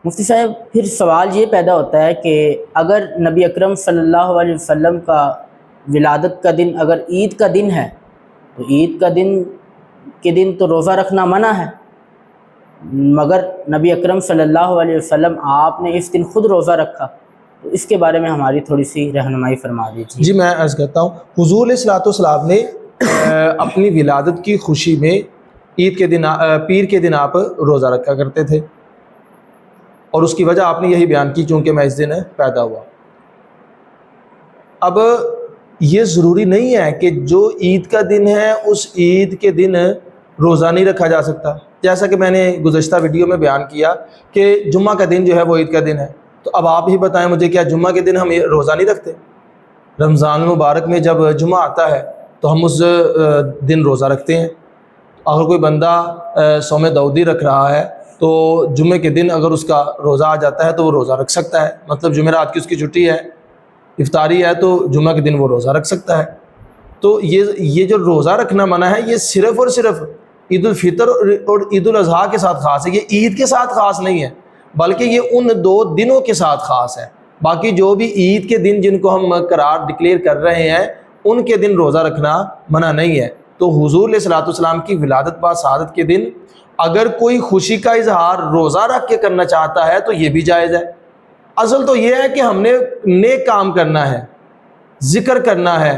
مفتی صاحب پھر سوال یہ پیدا ہوتا ہے کہ اگر نبی اکرم صلی اللہ علیہ وسلم کا ولادت کا دن اگر عید کا دن ہے تو عید کا دن کے دن تو روزہ رکھنا منع ہے، مگر نبی اکرم صلی اللہ علیہ وسلم آپ نے اس دن خود روزہ رکھا، تو اس کے بارے میں ہماری تھوڑی سی رہنمائی فرما دیجیے۔ جی میں عرض کرتا ہوں، حضور علیہ الصلوۃ والسلام نے اپنی ولادت کی خوشی میں عید کے دن پیر کے دن آپ روزہ رکھا کرتے تھے، اور اس کی وجہ آپ نے یہی بیان کی چونکہ میں اس دن پیدا ہوا۔ اب یہ ضروری نہیں ہے کہ جو عید کا دن ہے اس عید کے دن روزہ نہیں رکھا جا سکتا، جیسا کہ میں نے گزشتہ ویڈیو میں بیان کیا کہ جمعہ کا دن جو ہے وہ عید کا دن ہے، تو اب آپ ہی بتائیں مجھے، کیا جمعہ کے دن ہم روزہ نہیں رکھتے؟ رمضان المبارک میں جب جمعہ آتا ہے تو ہم اس دن روزہ رکھتے ہیں۔ اگر کوئی بندہ صوم داؤدی رکھ رہا ہے تو جمعے کے دن اگر اس کا روزہ آ جاتا ہے تو وہ روزہ رکھ سکتا ہے، مطلب جمعرات کی اس کی چھٹی ہے، افطاری ہے، تو جمعہ کے دن وہ روزہ رکھ سکتا ہے۔ تو یہ جو روزہ رکھنا منع ہے یہ صرف اور صرف عید الفطر اور عید الاضحیٰ کے ساتھ خاص ہے، یہ عید کے ساتھ خاص نہیں ہے، بلکہ یہ ان دو دنوں کے ساتھ خاص ہے۔ باقی جو بھی عید کے دن جن کو ہم قرار ڈکلیئر کر رہے ہیں ان کے دن روزہ رکھنا منع نہیں ہے۔ تو حضور علیہ الصلوۃ والسلام کی ولادت با سعادت کے دن اگر کوئی خوشی کا اظہار روزہ رکھ کے کرنا چاہتا ہے تو یہ بھی جائز ہے۔ اصل تو یہ ہے کہ ہم نے نیک کام کرنا ہے، ذکر کرنا ہے،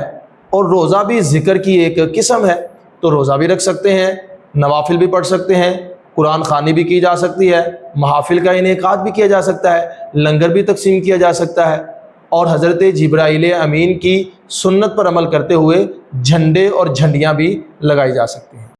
اور روزہ بھی ذکر کی ایک قسم ہے، تو روزہ بھی رکھ سکتے ہیں، نوافل بھی پڑھ سکتے ہیں، قرآن خوانی بھی کی جا سکتی ہے، محافل کا انعقاد بھی کیا جا سکتا ہے، لنگر بھی تقسیم کیا جا سکتا ہے، اور حضرت جبرائیل امین کی سنت پر عمل کرتے ہوئے جھنڈے اور جھنڈیاں بھی لگائی جا سکتی ہیں۔